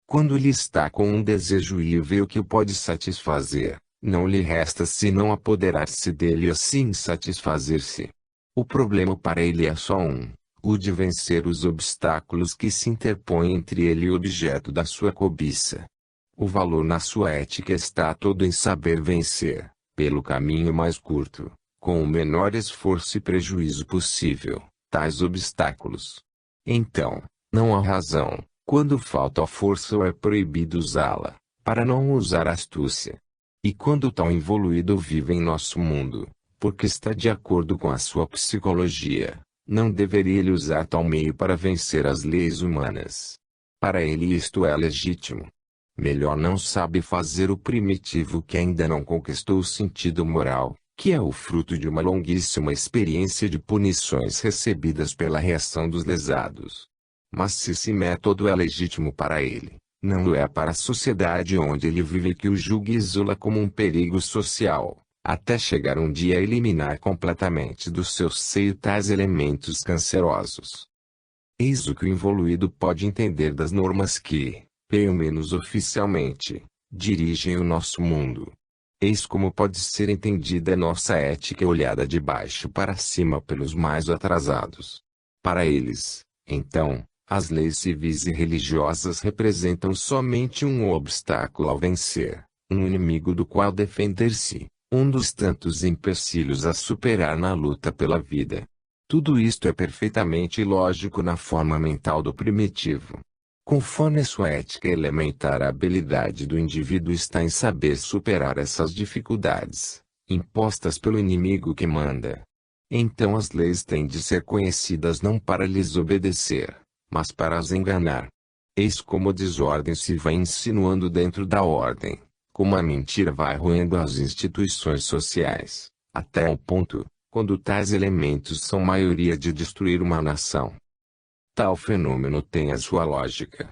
Quando ele está com um desejo e vê o que o pode satisfazer, não lhe resta senão apoderar-se dele e assim satisfazer-se. O problema para ele é só um: o de vencer os obstáculos que se interpõem entre ele e o objeto da sua cobiça. O valor na sua ética está todo em saber vencer, pelo caminho mais curto, com o menor esforço e prejuízo possível, tais obstáculos. Então, não há razão, quando falta a força ou é proibido usá-la, para não usar astúcia. E quando tal evoluído vive em nosso mundo, porque está de acordo com a sua psicologia, não deveria ele usar tal meio para vencer as leis humanas. Para ele isto é legítimo. Melhor não sabe fazer o primitivo que ainda não conquistou o sentido moral, que é o fruto de uma longuíssima experiência de punições recebidas pela reação dos lesados. Mas se esse método é legítimo para ele, não o é para a sociedade onde ele vive, que o julga e isola como um perigo social, até chegar um dia a eliminar completamente do seu seio tais elementos cancerosos. Eis o que o evoluído pode entender das normas que, pelo menos oficialmente, dirigem o nosso mundo. Eis como pode ser entendida nossa ética olhada de baixo para cima pelos mais atrasados. Para eles, então, as leis civis e religiosas representam somente um obstáculo a vencer, um inimigo do qual defender-se, um dos tantos empecilhos a superar na luta pela vida. Tudo isto é perfeitamente ilógico na forma mental do primitivo. Conforme a sua ética elementar, a habilidade do indivíduo está em saber superar essas dificuldades, impostas pelo inimigo que manda. Então as leis têm de ser conhecidas não para lhes obedecer, mas para as enganar. Eis como a desordem se vai insinuando dentro da ordem, como a mentira vai roendo as instituições sociais, até o ponto, quando tais elementos são maioria, de destruir uma nação. Tal fenômeno tem a sua lógica.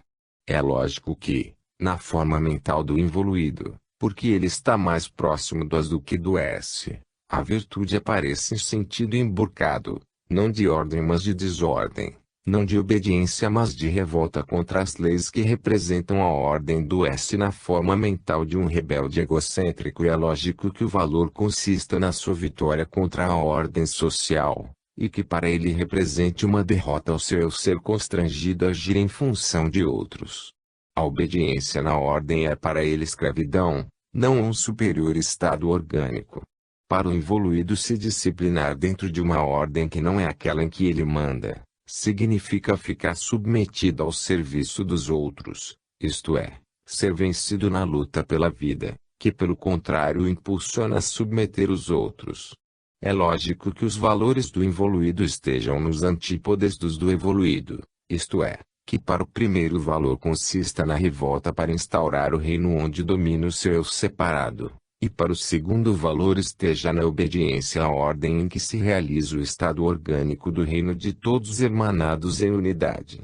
É lógico que, na forma mental do evoluído, porque ele está mais próximo do as do que do S, a virtude aparece em sentido emburcado, não de ordem mas de desordem, não de obediência mas de revolta contra as leis que representam a ordem do S na forma mental de um rebelde egocêntrico. E é lógico que o valor consista na sua vitória contra a ordem social, e que para ele represente uma derrota ao seu eu ser constrangido a agir em função de outros. A obediência na ordem é para ele escravidão, não um superior estado orgânico. Para o evoluído, se disciplinar dentro de uma ordem que não é aquela em que ele manda, significa ficar submetido ao serviço dos outros, isto é, ser vencido na luta pela vida, que pelo contrário o impulsiona a submeter os outros. É lógico que os valores do evoluído estejam nos antípodes dos do evoluído, isto é, que para o primeiro valor consista na revolta para instaurar o reino onde domina o seu eu separado, e para o segundo valor esteja na obediência à ordem em que se realiza o estado orgânico do reino de todos hermanados em unidade.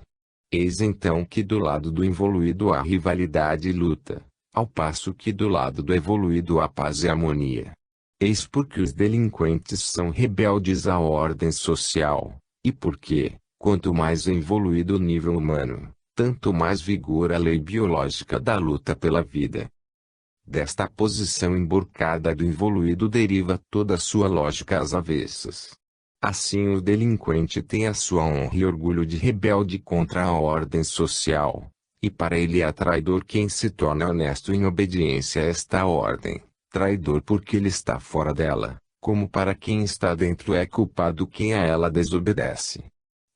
Eis então que do lado do evoluído há rivalidade e luta, ao passo que do lado do evoluído há paz e harmonia. Eis porque os delinquentes são rebeldes à ordem social, e porque, quanto mais evoluído o nível humano, tanto mais vigor a lei biológica da luta pela vida. Desta posição emburcada do evoluído deriva toda a sua lógica às avessas. Assim o delinquente tem a sua honra e orgulho de rebelde contra a ordem social, e para ele é traidor quem se torna honesto em obediência a esta ordem, traidor porque ele está fora dela, como para quem está dentro é culpado quem a ela desobedece.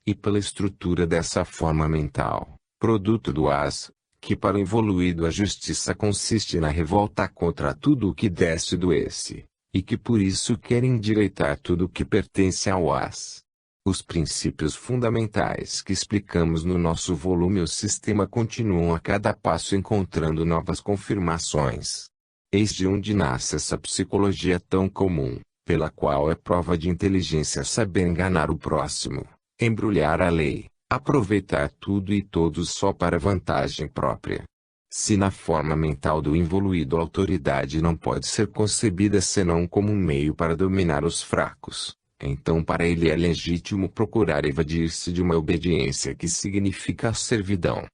E pela estrutura dessa forma mental, produto do as, que para o evoluído a justiça consiste na revolta contra tudo o que desce do esse, e que por isso quer endireitar tudo o que pertence ao as. Os princípios fundamentais que explicamos no nosso volume O Sistema continuam a cada passo encontrando novas confirmações. Eis de onde nasce essa psicologia tão comum, pela qual é prova de inteligência saber enganar o próximo, embrulhar a lei, aproveitar tudo e todos só para vantagem própria. Se na forma mental do evoluído a autoridade não pode ser concebida senão como um meio para dominar os fracos, então para ele é legítimo procurar evadir-se de uma obediência que significa a servidão.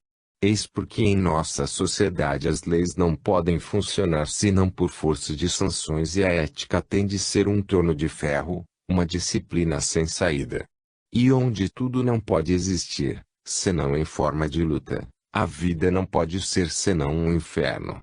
Eis porque em nossa sociedade as leis não podem funcionar senão por força de sanções e a ética tem de ser um torno de ferro, uma disciplina sem saída. E onde tudo não pode existir, senão em forma de luta, a vida não pode ser senão um inferno.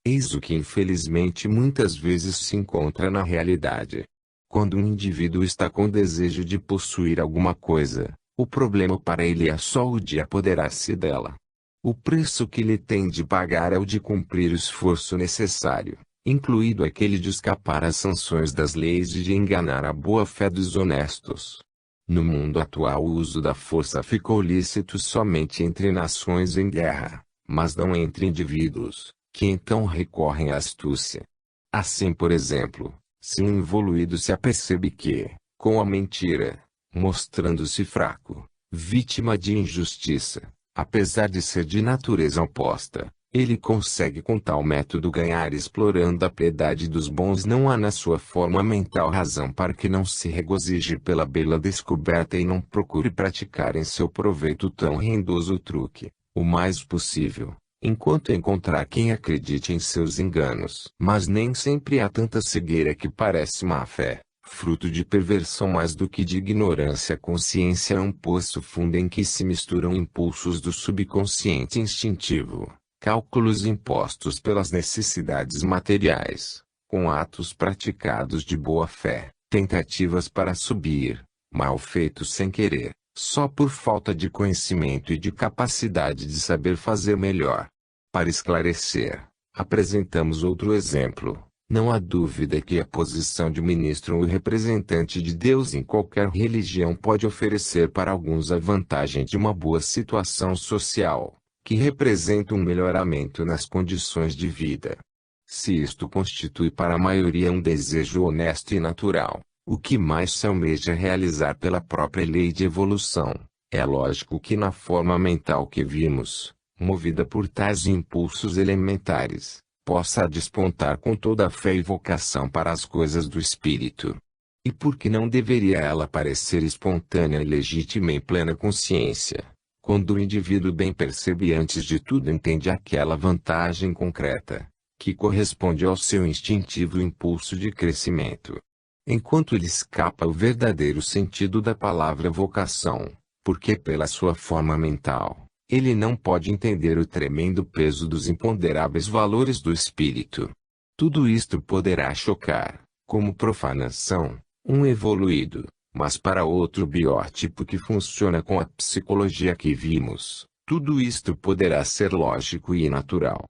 Eis o que infelizmente muitas vezes se encontra na realidade. Quando um indivíduo está com desejo de possuir alguma coisa, o problema para ele é só o de apoderar-se dela. O preço que ele tem de pagar é o de cumprir o esforço necessário, incluído aquele de escapar às sanções das leis e de enganar a boa-fé dos honestos. No mundo atual o uso da força ficou lícito somente entre nações em guerra, mas não entre indivíduos, que então recorrem à astúcia. Assim, por exemplo, se um evoluído se apercebe que, com a mentira, mostrando-se fraco, vítima de injustiça, apesar de ser de natureza oposta, ele consegue com tal método ganhar explorando a piedade dos bons. Não há na sua forma mental razão para que não se regozije pela bela descoberta e não procure praticar em seu proveito tão rendoso truque, o mais possível, enquanto encontrar quem acredite em seus enganos. Mas nem sempre há tanta cegueira que parece má fé. Fruto de perversão mais do que de ignorância. A consciência é um poço fundo em que se misturam impulsos do subconsciente instintivo, cálculos impostos pelas necessidades materiais, com atos praticados de boa fé, tentativas para subir, mal feitos sem querer, só por falta de conhecimento e de capacidade de saber fazer melhor. Para esclarecer, apresentamos outro exemplo. Não há dúvida que a posição de ministro ou representante de Deus em qualquer religião pode oferecer para alguns a vantagem de uma boa situação social, que representa um melhoramento nas condições de vida. Se isto constitui para a maioria um desejo honesto e natural, o que mais se almeja realizar pela própria lei de evolução, é lógico que na forma mental que vimos, movida por tais impulsos elementares, possa despontar com toda a fé e vocação para as coisas do espírito. E por que não deveria ela parecer espontânea e legítima em plena consciência, quando o indivíduo bem percebe e antes de tudo entende aquela vantagem concreta, que corresponde ao seu instintivo impulso de crescimento? Enquanto ele escapa ao verdadeiro sentido da palavra vocação, porque pela sua forma mental, ele não pode entender o tremendo peso dos imponderáveis valores do espírito. Tudo isto poderá chocar, como profanação, um evoluído, mas para outro biótipo que funciona com a psicologia que vimos, tudo isto poderá ser lógico e natural.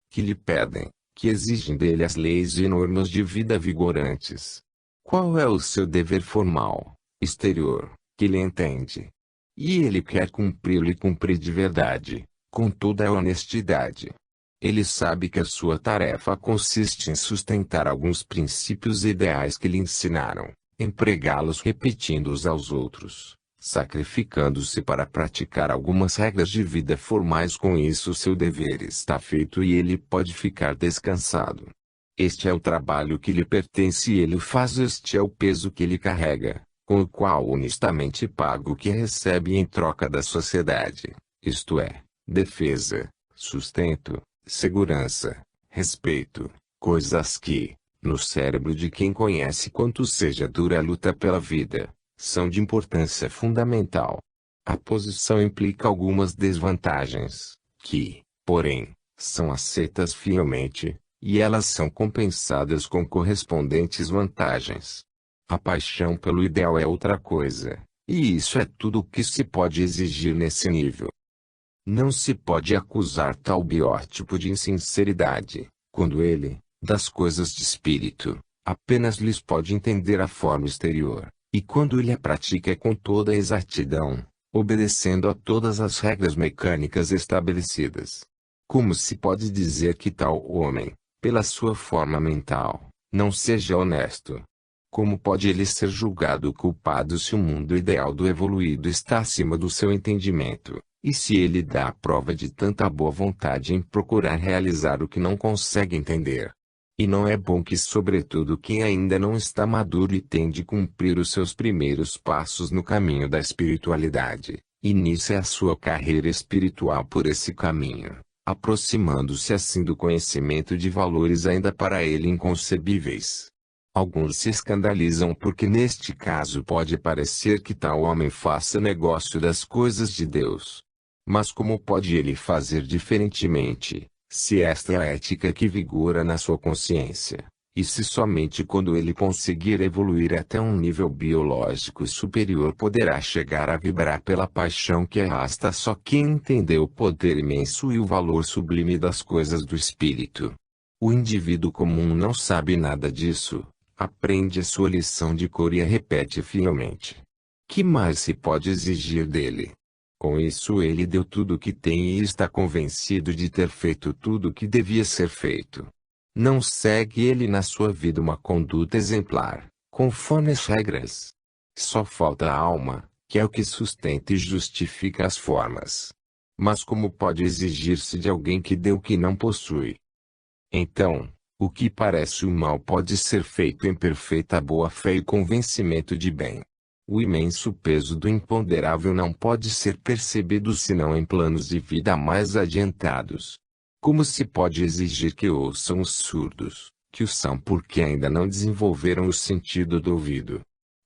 Que lhe pedem, que exigem dele as leis e normas de vida vigorantes. Qual é o seu dever formal, exterior, que lhe entende? E ele quer cumpri-lo e cumprir de verdade, com toda a honestidade. Ele sabe que a sua tarefa consiste em sustentar alguns princípios e ideais que lhe ensinaram, empregá-los repetindo-os aos outros, sacrificando-se para praticar algumas regras de vida formais. Com isso seu dever está feito e ele pode ficar descansado. Este é o trabalho que lhe pertence e ele o faz. Este é o peso que ele carrega, com o qual honestamente paga o que recebe em troca da sociedade, isto é, defesa, sustento, segurança, respeito, coisas que, no cérebro de quem conhece quanto seja dura a luta pela vida, são de importância fundamental. A posição implica algumas desvantagens, que, porém, são aceitas fielmente, e elas são compensadas com correspondentes vantagens. A paixão pelo ideal é outra coisa, e isso é tudo o que se pode exigir nesse nível. Não se pode acusar tal biótipo de insinceridade, quando ele, das coisas de espírito, apenas lhes pode entender a forma exterior, e quando ele a pratica é com toda a exatidão, obedecendo a todas as regras mecânicas estabelecidas. Como se pode dizer que tal homem, pela sua forma mental, não seja honesto? Como pode ele ser julgado culpado se o mundo ideal do evoluído está acima do seu entendimento, e se ele dá a prova de tanta boa vontade em procurar realizar o que não consegue entender? E não é bom que, sobretudo quem ainda não está maduro e tem de cumprir os seus primeiros passos no caminho da espiritualidade, Inicia a sua carreira espiritual por esse caminho, aproximando-se assim do conhecimento de valores ainda para ele inconcebíveis. Alguns se escandalizam porque neste caso pode parecer que tal homem faça negócio das coisas de Deus. Mas como pode ele fazer diferentemente, se esta é a ética que vigora na sua consciência, e se somente quando ele conseguir evoluir até um nível biológico superior poderá chegar a vibrar pela paixão que arrasta só quem entendeu o poder imenso e o valor sublime das coisas do espírito. O indivíduo comum não sabe nada disso. Aprende a sua lição de cor e a repete fielmente. Que mais se pode exigir dele? Com isso ele deu tudo o que tem e está convencido de ter feito tudo o que devia ser feito. Não segue ele na sua vida uma conduta exemplar, conforme as regras. Só falta a alma, que é o que sustenta e justifica as formas. Mas como pode exigir-se de alguém que deu o que não possui? Então, o que parece o mal pode ser feito em perfeita boa-fé e convencimento de bem. O imenso peso do imponderável não pode ser percebido senão em planos de vida mais adiantados. Como se pode exigir que ouçam os surdos, que o são porque ainda não desenvolveram o sentido do ouvido?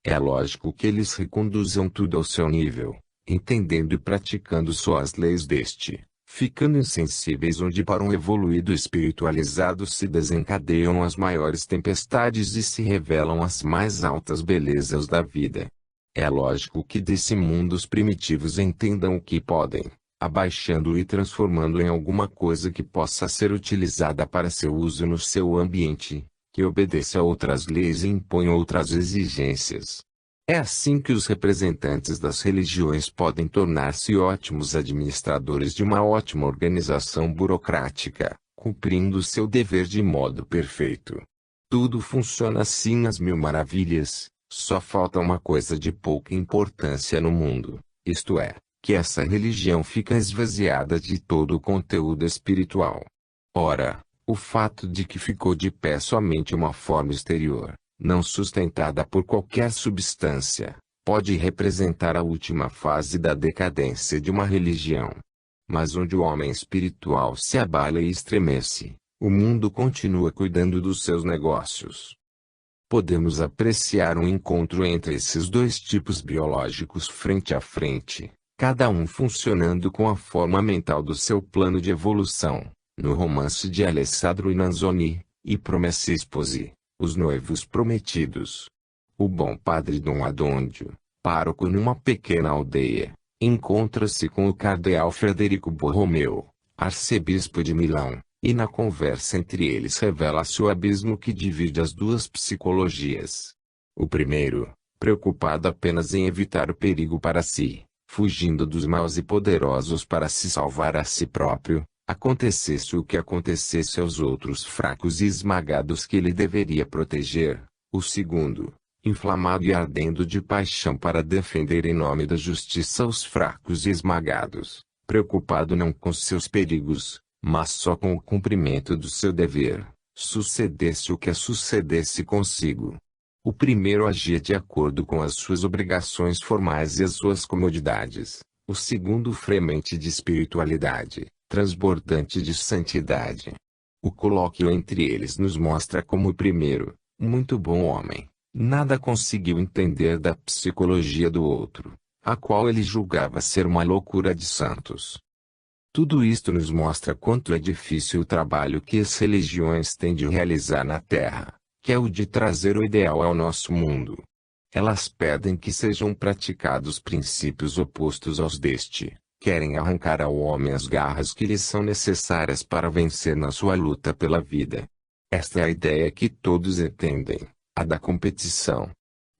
É lógico que eles reconduzam tudo ao seu nível, entendendo e praticando só as leis deste, ficando insensíveis onde para um evoluído espiritualizado se desencadeiam as maiores tempestades e se revelam as mais altas belezas da vida. É lógico que desse mundo os primitivos entendam o que podem, abaixando-o e transformando em alguma coisa que possa ser utilizada para seu uso no seu ambiente, que obedeça a outras leis e impõe outras exigências. É assim que os representantes das religiões podem tornar-se ótimos administradores de uma ótima organização burocrática, cumprindo seu dever de modo perfeito. Tudo funciona assim às mil maravilhas, só falta uma coisa de pouca importância no mundo, isto é, que essa religião fica esvaziada de todo o conteúdo espiritual. Ora, o fato de que ficou de pé somente uma forma exterior, não sustentada por qualquer substância, pode representar a última fase da decadência de uma religião. Mas onde o homem espiritual se abala e estremece, o mundo continua cuidando dos seus negócios. Podemos apreciar um encontro entre esses dois tipos biológicos frente a frente, cada um funcionando com a forma mental do seu plano de evolução, no romance de Alessandro Manzoni, e Promesse Sposi. Os noivos prometidos. O bom padre Dom Adondio, pároco numa pequena aldeia, encontra-se com o cardeal Frederico Borromeu, arcebispo de Milão, e na conversa entre eles revela-se o abismo que divide as duas psicologias. O primeiro, preocupado apenas em evitar o perigo para si, fugindo dos maus e poderosos para se salvar a si próprio, acontecesse o que acontecesse aos outros fracos e esmagados que ele deveria proteger. O segundo, inflamado e ardendo de paixão para defender em nome da justiça os fracos e esmagados, preocupado não com seus perigos, mas só com o cumprimento do seu dever, sucedesse o que sucedesse consigo. O primeiro agia de acordo com as suas obrigações formais e as suas comodidades, o segundo fremente de espiritualidade, transbordante de santidade. O colóquio entre eles nos mostra como o primeiro, muito bom homem, nada conseguiu entender da psicologia do outro, a qual ele julgava ser uma loucura de santos. Tudo isto nos mostra quanto é difícil o trabalho que as religiões têm de realizar na Terra, que é o de trazer o ideal ao nosso mundo. Elas pedem que sejam praticados princípios opostos aos deste. Querem arrancar ao homem as garras que lhes são necessárias para vencer na sua luta pela vida. Esta é a ideia que todos entendem, a da competição.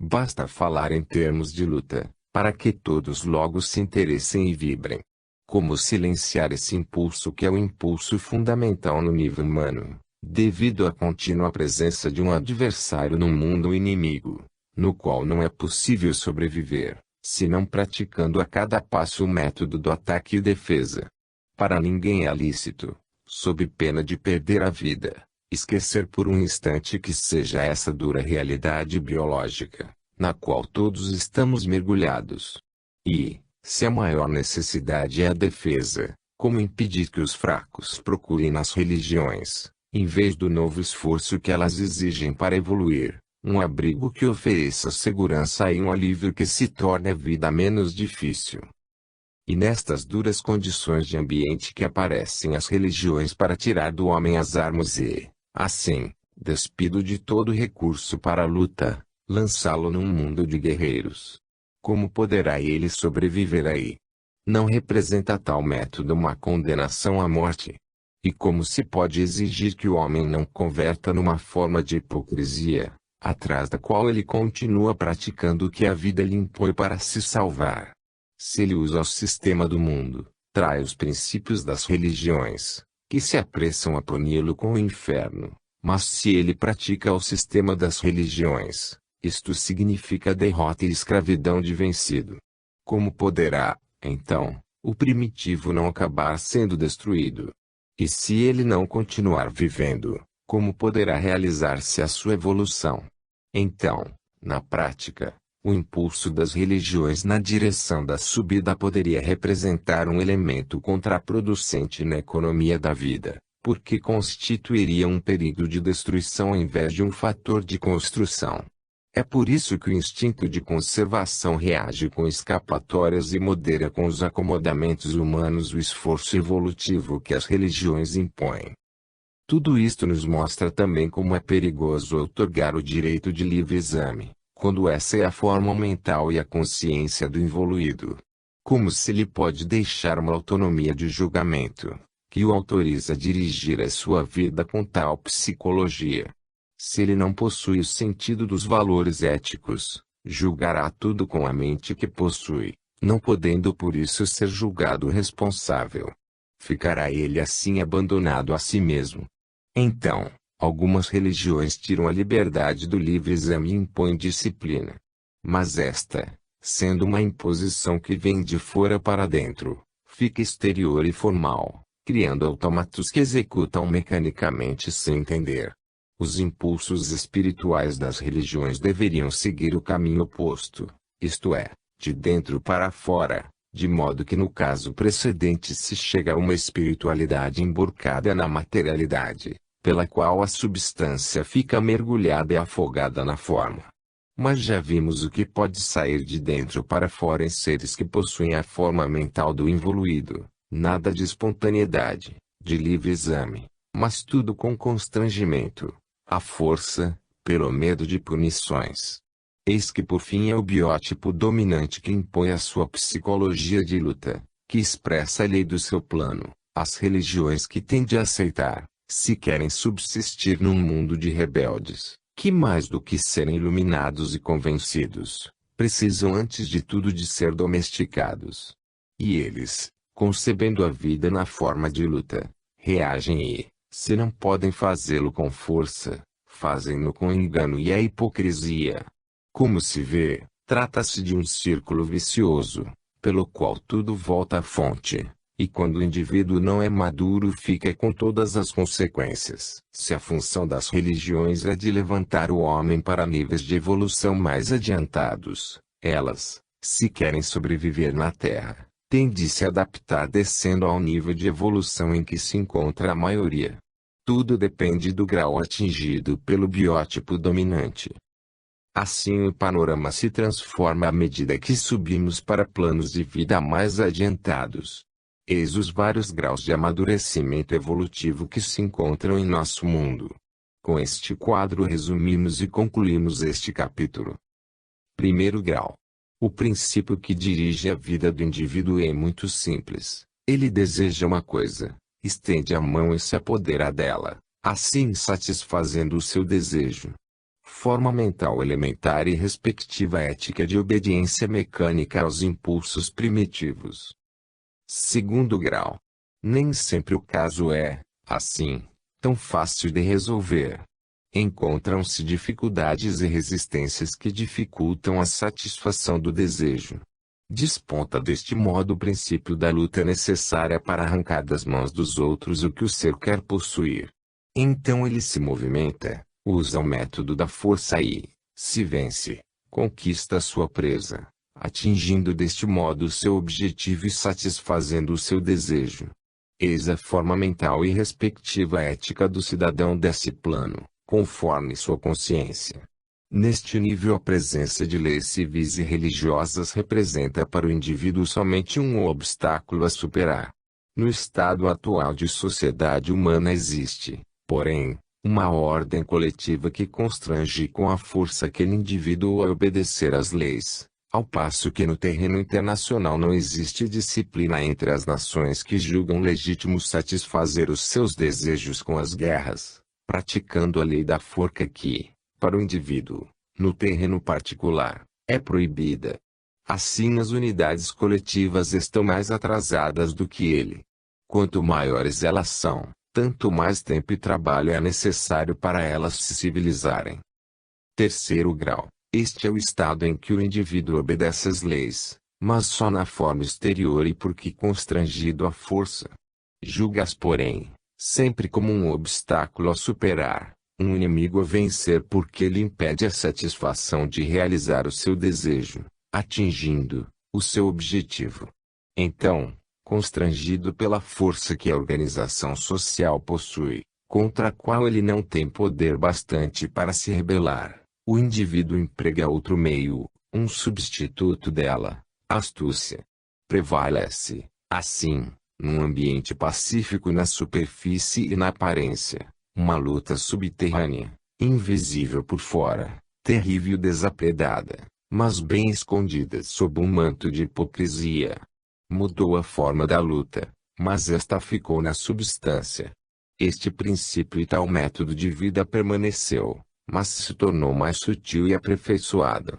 Basta falar em termos de luta, para que todos logo se interessem e vibrem. Como silenciar esse impulso que é o impulso fundamental no nível humano, devido à contínua presença de um adversário no mundo inimigo, no qual não é possível sobreviver, senão praticando a cada passo o método do ataque e defesa. Para ninguém é lícito, sob pena de perder a vida, esquecer por um instante que seja essa dura realidade biológica, na qual todos estamos mergulhados. E, Se a maior necessidade é a defesa, como impedir que os fracos procurem nas religiões, em vez do novo esforço que elas exigem para evoluir, um abrigo que ofereça segurança e um alívio que se torne a vida menos difícil? E nestas duras condições de ambiente que aparecem as religiões para tirar do homem as armas e, assim, despido de todo recurso para a luta, lançá-lo num mundo de guerreiros. Como poderá ele sobreviver aí? Não representa tal método uma condenação à morte? E como se pode exigir que o homem não converta numa forma de hipocrisia, atrás da qual ele continua praticando o que a vida lhe impõe para se salvar? Se ele usa o sistema do mundo, trai os princípios das religiões, que se apressam a puni-lo com o inferno. Mas se ele pratica o sistema das religiões, isto significa derrota e escravidão de vencido. Como poderá, então, o primitivo não acabar sendo destruído? E se ele não continuar vivendo, como poderá realizar-se a sua evolução? Então, na prática, o impulso das religiões na direção da subida poderia representar um elemento contraproducente na economia da vida, porque constituiria um perigo de destruição ao invés de um fator de construção. É por isso que o instinto de conservação reage com escapatórias e modera com os acomodamentos humanos o esforço evolutivo que as religiões impõem. Tudo isto nos mostra também como é perigoso outorgar o direito de livre exame, quando essa é a forma mental e a consciência do evoluído. Como se lhe pode deixar uma autonomia de julgamento, que o autoriza a dirigir a sua vida com tal psicologia? Se ele não possui o sentido dos valores éticos, julgará tudo com a mente que possui, não podendo por isso ser julgado responsável. Ficará ele assim abandonado a si mesmo. Então, algumas religiões tiram a liberdade do livre exame e impõem disciplina. Mas esta, sendo uma imposição que vem de fora para dentro, fica exterior e formal, criando automatos que executam mecanicamente sem entender. Os impulsos espirituais das religiões deveriam seguir o caminho oposto, isto é, de dentro para fora, de modo que no caso precedente se chega a uma espiritualidade emborcada na materialidade, pela qual a substância fica mergulhada e afogada na forma. Mas já vimos o que pode sair de dentro para fora em seres que possuem a forma mental do evoluído, nada de espontaneidade, de livre exame, mas tudo com constrangimento, à força, pelo medo de punições. Eis que por fim é o biótipo dominante que impõe a sua psicologia de luta, que expressa a lei do seu plano, as religiões que tem de aceitar, se querem subsistir num mundo de rebeldes, que mais do que serem iluminados e convencidos, precisam antes de tudo de ser domesticados. E eles, concebendo a vida na forma de luta, reagem e, se não podem fazê-lo com força, fazem-no com engano e a hipocrisia. Como se vê, trata-se de um círculo vicioso, pelo qual tudo volta à fonte, e quando o indivíduo não é maduro fica com todas as consequências. Se a função das religiões é de levantar o homem para níveis de evolução mais adiantados, elas, se querem sobreviver na Terra, têm de se adaptar descendo ao nível de evolução em que se encontra a maioria. Tudo depende do grau atingido pelo biótipo dominante. Assim o panorama se transforma à medida que subimos para planos de vida mais adiantados. Eis os vários graus de amadurecimento evolutivo que se encontram em nosso mundo. Com este quadro resumimos e concluímos este capítulo. Primeiro grau. O princípio que dirige a vida do indivíduo é muito simples. Ele deseja uma coisa, estende a mão e se apodera dela, assim satisfazendo o seu desejo. Forma mental elementar e respectiva ética de obediência mecânica aos impulsos primitivos. Segundo grau. Nem sempre o caso é, assim, tão fácil de resolver. Encontram-se dificuldades e resistências que dificultam a satisfação do desejo. Desponta deste modo o princípio da luta necessária para arrancar das mãos dos outros o que o ser quer possuir. Então ele se movimenta, usa o método da força e, se vence, conquista sua presa. atingindo deste modo o seu objetivo e satisfazendo o seu desejo. Eis a forma mental e respectiva ética do cidadão desse plano, conforme sua consciência. Neste nível, a presença de leis civis e religiosas representa para o indivíduo somente um obstáculo a superar. No estado atual de sociedade humana existe, porém, uma ordem coletiva que constrange com a força aquele indivíduo a obedecer às leis, ao passo que no terreno internacional não existe disciplina entre as nações que julgam legítimo satisfazer os seus desejos com as guerras, praticando a lei da forca que, para o indivíduo, no terreno particular, é proibida. Assim as unidades coletivas estão mais atrasadas do que ele. Quanto maiores elas são, tanto mais tempo e trabalho é necessário para elas se civilizarem. Terceiro grau. Este é o estado em que o indivíduo obedece às leis, mas só na forma exterior e porque constrangido à força. Julga-as, porém, sempre como um obstáculo a superar, um inimigo a vencer porque lhe impede a satisfação de realizar o seu desejo, atingindo o seu objetivo. Então, constrangido pela força que a organização social possui, contra a qual ele não tem poder bastante para se rebelar, o indivíduo emprega outro meio, um substituto dela, a astúcia. Prevalece, assim, num ambiente pacífico na superfície e na aparência, uma luta subterrânea, invisível por fora, terrível e desapredada, mas bem escondida sob um manto de hipocrisia. Mudou a forma da luta, mas esta ficou na substância. Este princípio e tal método de vida permaneceu, mas se tornou mais sutil e aperfeiçoado.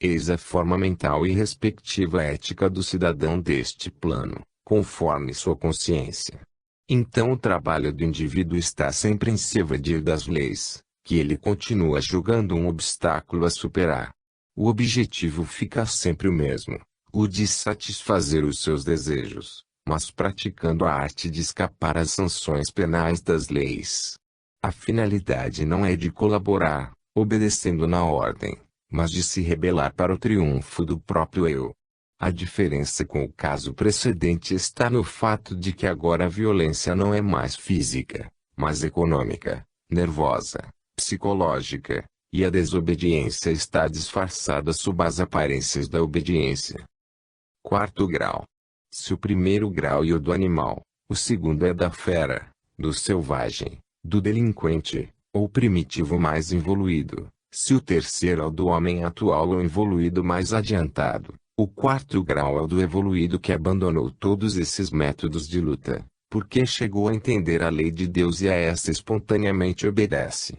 Eis a forma mental e respectiva ética do cidadão deste plano, conforme sua consciência. Então o trabalho do indivíduo está sempre em se evadir das leis, que ele continua julgando um obstáculo a superar. O objetivo fica sempre o mesmo, o de satisfazer os seus desejos, mas praticando a arte de escapar às sanções penais das leis. A finalidade não é de colaborar, obedecendo na ordem, mas de se rebelar para o triunfo do próprio eu. A diferença com o caso precedente está no fato de que agora a violência não é mais física, mas econômica, nervosa, psicológica, e a desobediência está disfarçada sob as aparências da obediência. Quarto grau. Se o primeiro grau é o do animal, o segundo é da fera, do selvagem, do delinquente, ou primitivo mais evoluído. Se o terceiro é o do homem atual ou evoluído mais adiantado, o quarto grau é o do evoluído que abandonou todos esses métodos de luta, porque chegou a entender a lei de Deus e a essa espontaneamente obedece.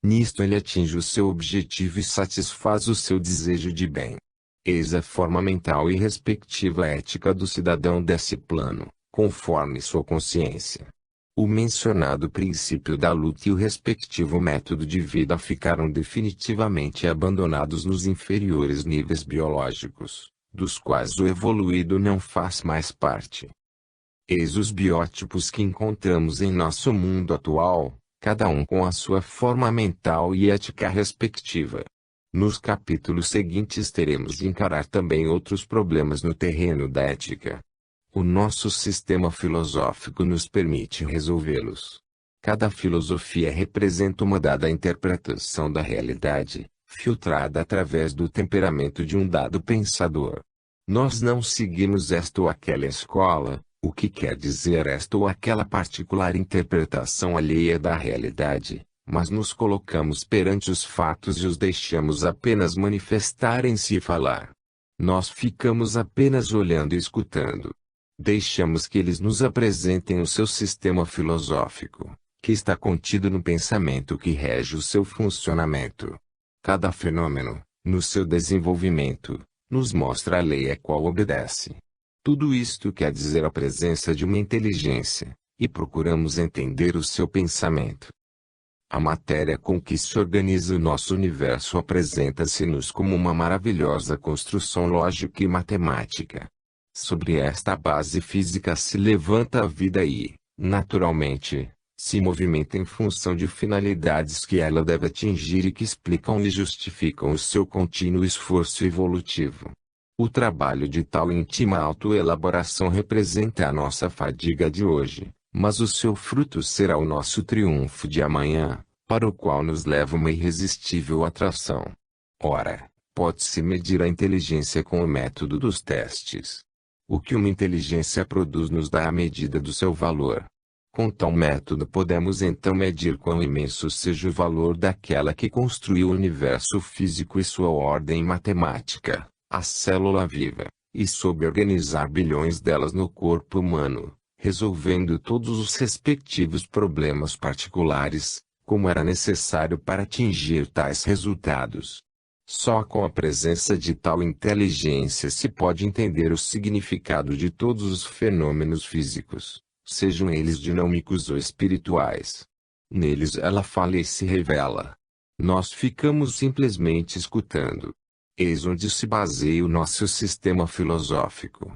Nisto ele atinge o seu objetivo e satisfaz o seu desejo de bem. Eis a forma mental e respectiva ética do cidadão desse plano, conforme sua consciência. O mencionado princípio da luta e o respectivo método de vida ficaram definitivamente abandonados nos inferiores níveis biológicos, dos quais o evoluído não faz mais parte. Eis os biótipos que encontramos em nosso mundo atual, cada um com a sua forma mental e ética respectiva. Nos capítulos seguintes teremos de encarar também outros problemas no terreno da ética. O nosso sistema filosófico nos permite resolvê-los. Cada filosofia representa uma dada interpretação da realidade, filtrada através do temperamento de um dado pensador. Nós não seguimos esta ou aquela escola, o que quer dizer esta ou aquela particular interpretação alheia da realidade, mas nos colocamos perante os fatos e os deixamos apenas manifestarem-se e falar. Nós ficamos apenas olhando e escutando. Deixamos que eles nos apresentem o seu sistema filosófico, que está contido no pensamento que rege o seu funcionamento. Cada fenômeno, no seu desenvolvimento, nos mostra a lei a qual obedece. Tudo isto quer dizer a presença de uma inteligência, e procuramos entender o seu pensamento. A matéria com que se organiza o nosso universo apresenta-se-nos como uma maravilhosa construção lógica e matemática. Sobre esta base física se levanta a vida e, naturalmente, se movimenta em função de finalidades que ela deve atingir e que explicam e justificam o seu contínuo esforço evolutivo. O trabalho de tal íntima autoelaboração representa a nossa fadiga de hoje, mas o seu fruto será o nosso triunfo de amanhã, para o qual nos leva uma irresistível atração. Ora, pode-se medir a inteligência com o método dos testes. O que uma inteligência produz nos dá a medida do seu valor. Com tal método podemos então medir quão imenso seja o valor daquela que construiu o universo físico e sua ordem matemática, a célula viva, e soube organizar bilhões delas no corpo humano, resolvendo todos os respectivos problemas particulares, como era necessário para atingir tais resultados. Só com a presença de tal inteligência se pode entender o significado de todos os fenômenos físicos, sejam eles dinâmicos ou espirituais. Neles ela fala e se revela. Nós ficamos simplesmente escutando. Eis onde se baseia o nosso sistema filosófico.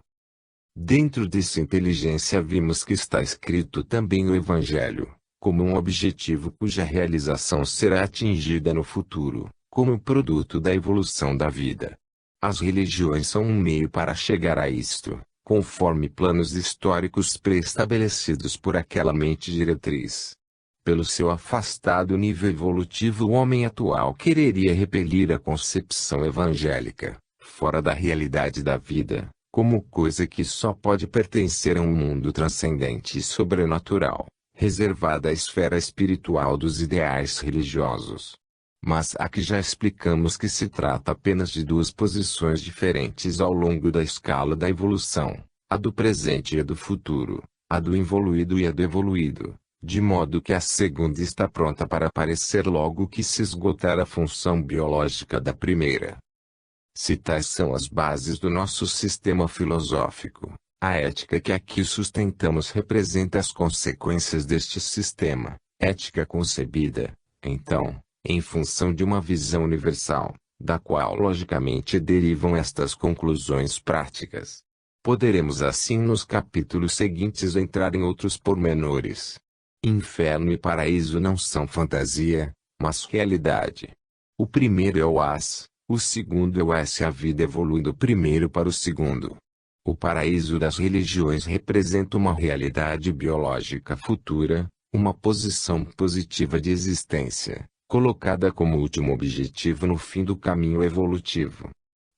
Dentro dessa inteligência vimos que está escrito também o Evangelho, como um objetivo cuja realização será atingida no futuro, como produto da evolução da vida. As religiões são um meio para chegar a isto, conforme planos históricos pré-estabelecidos por aquela mente diretriz. Pelo seu afastado nível evolutivo, o homem atual quereria repelir a concepção evangélica, fora da realidade da vida, como coisa que só pode pertencer a um mundo transcendente e sobrenatural, reservada à esfera espiritual dos ideais religiosos. Mas aqui já explicamos que se trata apenas de duas posições diferentes ao longo da escala da evolução, a do presente e a do futuro, a do involuído e a do evoluído, de modo que a segunda está pronta para aparecer logo que se esgotar a função biológica da primeira. Se tais são as bases do nosso sistema filosófico, a ética que aqui sustentamos representa as consequências deste sistema, ética concebida, então, em função de uma visão universal, da qual logicamente derivam estas conclusões práticas. Poderemos assim nos capítulos seguintes entrar em outros pormenores. Inferno e paraíso não são fantasia, mas realidade. O primeiro é o as, o segundo é o S. A vida evolui do primeiro para o segundo. O paraíso das religiões representa uma realidade biológica futura, uma posição positiva de existência, colocada como último objetivo no fim do caminho evolutivo.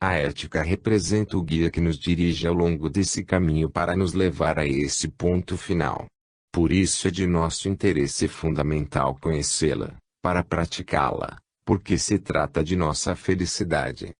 A ética representa o guia que nos dirige ao longo desse caminho para nos levar a esse ponto final. Por isso é de nosso interesse fundamental conhecê-la, para praticá-la, porque se trata de nossa felicidade.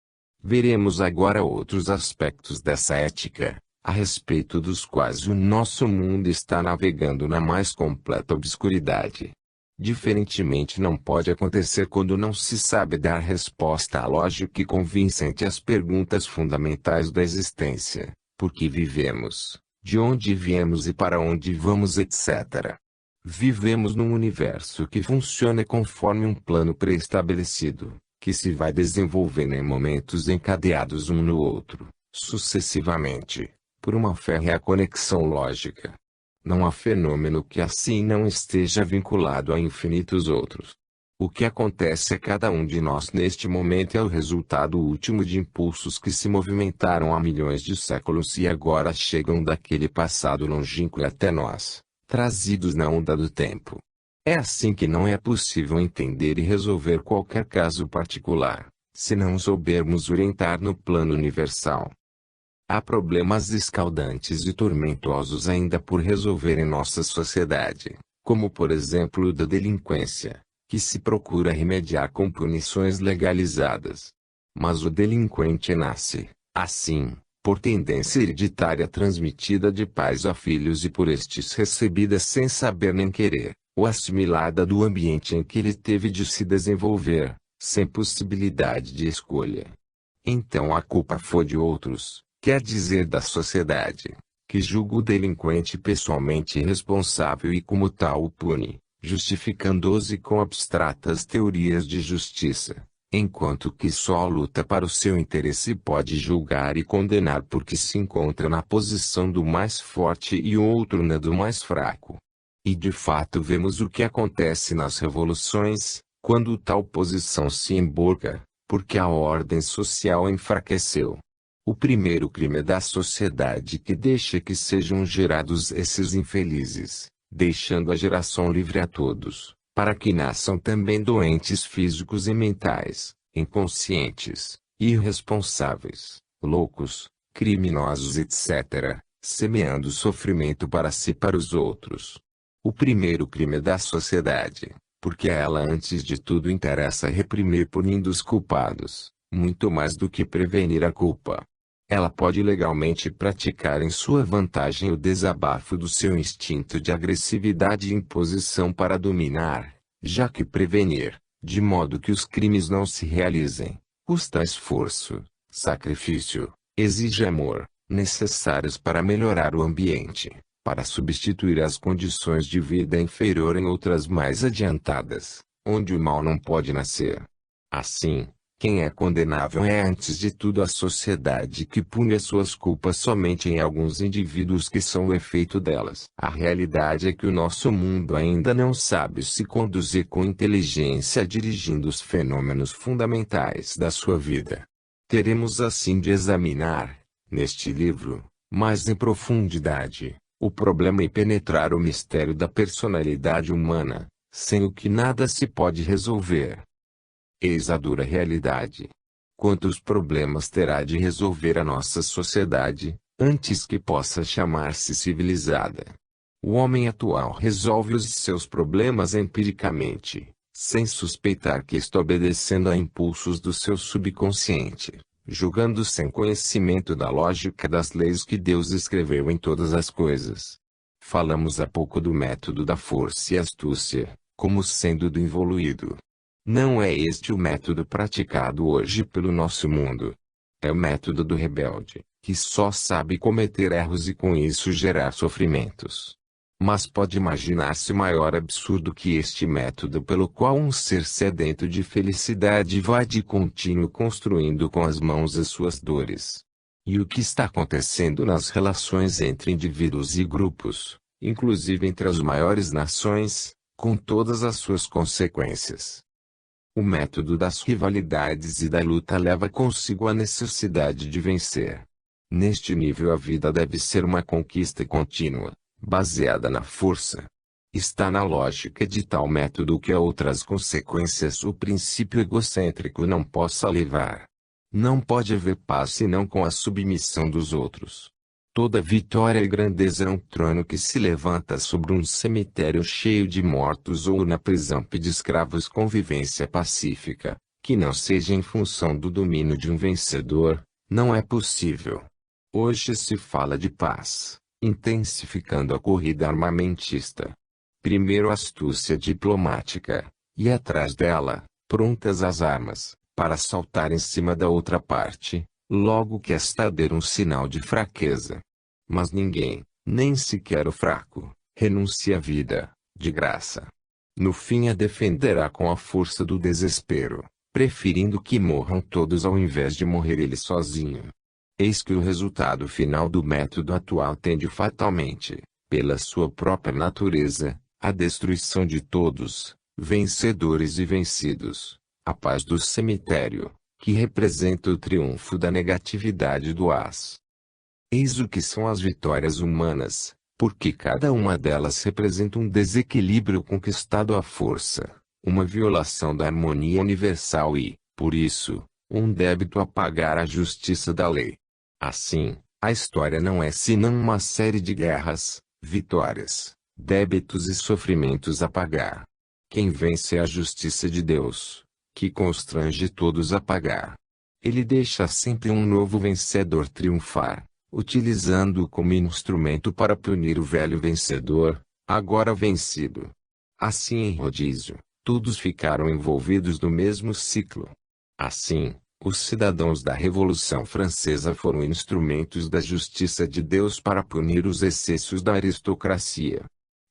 Veremos agora outros aspectos dessa ética, a respeito dos quais o nosso mundo está navegando na mais completa obscuridade. Diferentemente não pode acontecer quando não se sabe dar resposta lógica e convincente às perguntas fundamentais da existência: por que vivemos, de onde viemos e para onde vamos, etc. Vivemos num universo que funciona conforme um plano pré-estabelecido, que se vai desenvolvendo em momentos encadeados um no outro, sucessivamente, por uma férrea conexão lógica. Não há fenômeno que assim não esteja vinculado a infinitos outros. O que acontece a cada um de nós neste momento é o resultado último de impulsos que se movimentaram há milhões de séculos e agora chegam daquele passado longínquo até nós, trazidos na onda do tempo. É assim que não é possível entender e resolver qualquer caso particular, se não soubermos orientar no plano universal. Há problemas escaldantes e tormentosos ainda por resolver em nossa sociedade, como por exemplo o da delinquência, que se procura remediar com punições legalizadas. Mas o delinquente nasce, assim, por tendência hereditária transmitida de pais a filhos e por estes recebida sem saber nem querer, ou assimilada do ambiente em que ele teve de se desenvolver, sem possibilidade de escolha. Então a culpa foi de outros, quer dizer da sociedade, que julga o delinquente pessoalmente responsável e como tal o pune, justificando-se com abstratas teorias de justiça, enquanto que só luta para o seu interesse pode julgar e condenar porque se encontra na posição do mais forte e o outro na do mais fraco. E de fato vemos o que acontece nas revoluções, quando tal posição se emborca, porque a ordem social enfraqueceu. O primeiro crime é da sociedade que deixa que sejam gerados esses infelizes, deixando a geração livre a todos, para que nasçam também doentes físicos e mentais, inconscientes, irresponsáveis, loucos, criminosos etc., semeando sofrimento para si e para os outros. O primeiro crime é da sociedade, porque a ela antes de tudo interessa reprimir punindo os culpados, muito mais do que prevenir a culpa. Ela pode legalmente praticar em sua vantagem o desabafo do seu instinto de agressividade e imposição para dominar, já que prevenir, de modo que os crimes não se realizem, custa esforço, sacrifício, exige amor, necessários para melhorar o ambiente, para substituir as condições de vida inferior em outras mais adiantadas, onde o mal não pode nascer. Assim, quem é condenável é antes de tudo a sociedade que pune as suas culpas somente em alguns indivíduos que são o efeito delas. A realidade é que o nosso mundo ainda não sabe se conduzir com inteligência dirigindo os fenômenos fundamentais da sua vida. Teremos assim de examinar, neste livro, mais em profundidade, o problema e penetrar o mistério da personalidade humana, sem o que nada se pode resolver. Eis a dura realidade. Quantos problemas terá de resolver a nossa sociedade, antes que possa chamar-se civilizada? O homem atual resolve os seus problemas empiricamente, sem suspeitar que está obedecendo a impulsos do seu subconsciente, julgando sem conhecimento da lógica das leis que Deus escreveu em todas as coisas. Falamos há pouco do método da força e astúcia, como sendo do involuído. Não é este o método praticado hoje pelo nosso mundo. É o método do rebelde, que só sabe cometer erros e com isso gerar sofrimentos. Mas pode imaginar-se maior absurdo que este método pelo qual um ser sedento de felicidade vai de contínuo construindo com as mãos as suas dores. E o que está acontecendo nas relações entre indivíduos e grupos, inclusive entre as maiores nações, com todas as suas consequências. O método das rivalidades e da luta leva consigo a necessidade de vencer. Neste nível a vida deve ser uma conquista contínua, baseada na força. Está na lógica de tal método que a outras consequências o princípio egocêntrico não possa levar. Não pode haver paz senão com a submissão dos outros. Toda vitória e grandeza é um trono que se levanta sobre um cemitério cheio de mortos ou na prisão de escravos convivência pacífica, que não seja em função do domínio de um vencedor, não é possível. Hoje se fala de paz, intensificando a corrida armamentista. Primeiro a astúcia diplomática, e atrás dela, prontas as armas, para saltar em cima da outra parte, logo que esta der um sinal de fraqueza. Mas ninguém, nem sequer o fraco, renuncia à vida, de graça. No fim a defenderá com a força do desespero, preferindo que morram todos ao invés de morrer ele sozinho. Eis que o resultado final do método atual tende fatalmente, pela sua própria natureza, à destruição de todos, vencedores e vencidos, a paz do cemitério, que representa o triunfo da negatividade do as. Eis o que são as vitórias humanas, porque cada uma delas representa um desequilíbrio conquistado à força, uma violação da harmonia universal e, por isso, um débito a pagar à justiça da lei. Assim, a história não é senão uma série de guerras, vitórias, débitos e sofrimentos a pagar. Quem vence é a justiça de Deus, que constrange todos a pagar. Ele deixa sempre um novo vencedor triunfar, utilizando-o como instrumento para punir o velho vencedor, agora vencido. Assim em rodízio, todos ficaram envolvidos no mesmo ciclo. Assim, os cidadãos da Revolução Francesa foram instrumentos da justiça de Deus para punir os excessos da aristocracia.